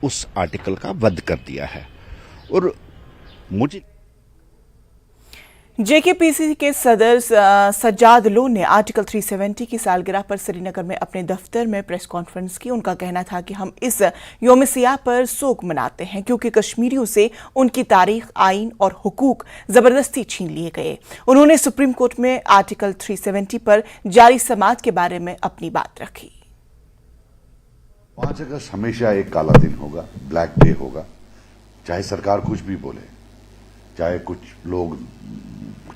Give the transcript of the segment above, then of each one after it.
उस आर्टिकल का वध कर दिया है। और मुझे जेकेपीसी के सदर सज्जाद लोन ने आर्टिकल 370 की सालगिरह पर श्रीनगर में अपने दफ्तर में प्रेस कॉन्फ्रेंस की। उनका कहना था कि हम इस यौम सियाह पर शोक मनाते हैं क्योंकि कश्मीरियों से उनकी तारीख, आइन और हुकूक जबरदस्ती छीन लिए गए। उन्होंने सुप्रीम कोर्ट में आर्टिकल 370 पर जारी समाअत के बारे में अपनी बात रखी। 5 अगस्त हमेशा एक काला दिन होगा, ब्लैक डे होगा। चाहे सरकार कुछ भी बोले, चाहे कुछ लोग,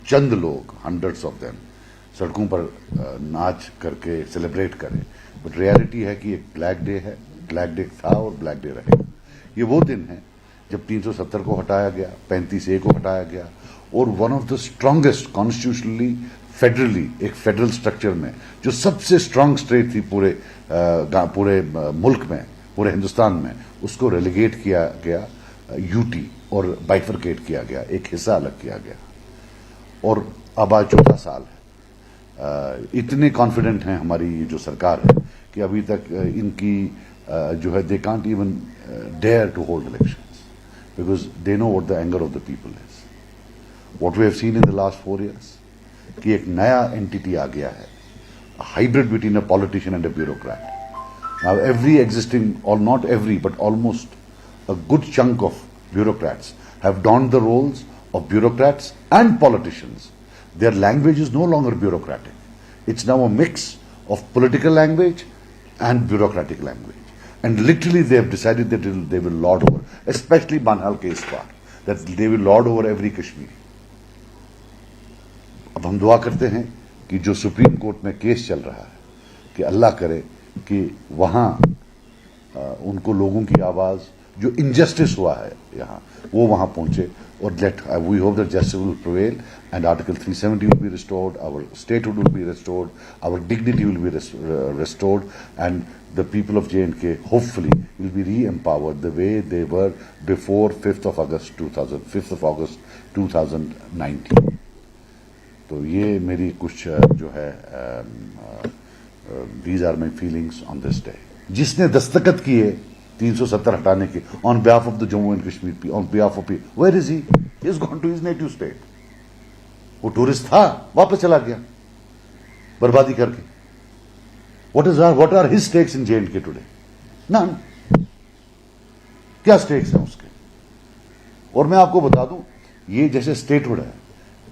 चंद लोग, हंड्रेड्स ऑफ देम सड़कों पर नाच करके सेलिब्रेट करें, बट रियलिटी है कि एक ब्लैक डे है, ब्लैक डे था और ब्लैक डे रहेगा। ये वो दिन है जब 370 को हटाया गया, 35A को हटाया गया और one of the strongest constitutionally federally, एक फेडरल स्ट्रक्चर में जो सबसे स्ट्रांग स्टेट थी पूरे मुल्क में, पूरे हिंदुस्तान में, उसको रेलीगेट किया गया यूटी और बाइफरकेट किया गया, एक हिस्सा अलग किया गया। और अब आज चौथा साल है। इतने कॉन्फिडेंट हैं हमारी ये जो सरकार है कि अभी तक इनकी जो है they can't even dare to hold elections because they know what the anger of the people is. What we have seen in the last 4 years कि एक नया एंटिटी आ गया है, hybrid between a politician and a bureaucrat. Now every existing, और not every but almost a good chunk of bureaucrats have donned the roles of bureaucrats and politicians. Their language is no longer bureaucratic. It's now a mix of political language and bureaucratic language. And literally they have decided that they will lord over, especially Banhal case part, that they will lord over every Kashmiri. अब हम दुआ करते हैं कि जो supreme court में case चल रहा है कि अल्लाह करे कि वहां उनको लोगों की आवाज, जो इनजस्टिस हुआ है यहाँ, वो वहां पहुंचे और we hope that justice will prevail and article 370 will be restored, our statehood will be restored, our dignity will be restored and the people of J&K hopefully will be re-empowered the way they were before 5th of August 2019। तो ये मेरी कुछ जो है these are my feelings on this day. जिसने दस्तखत किए 370 हटाने के on behalf of the Jammu and Kashmir, on behalf of, where is he? He is gone to his native state. वो टूरिस्ट था, वापस चला गया बर्बादी करके। What are his stakes in J&K today? None. क्या स्टेक्स हैं उसके? और मैं आपको बता दूं, ये जैसे स्टेटहुड है,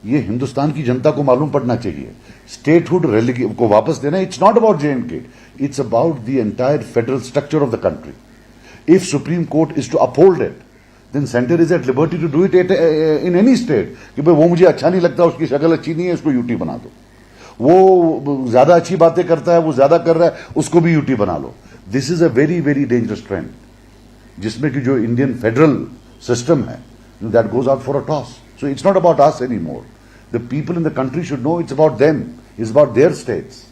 ये हिंदुस्तान की जनता को मालूम पड़ना चाहिए। स्टेटहुड को वापस देना, it's not about J&K, it's about the entire federal structure of the country. If Supreme Court is to uphold it, then center is at liberty to do it in any state. कि भाई वो मुझे अच्छा नहीं लगता, उसकी शक्ल अच्छी नहीं है, उसको यूटी बना दो। वो ज्यादा अच्छी बातें करता है, वो ज्यादा कर रहा है, उसको भी यूटी बना लो। This is a very very dangerous trend, जिसमें कि जो इंडियन फेडरल सिस्टम है, that goes out for a toss. So it's not about us any more. The people in the country should know it's about them, it's about their states.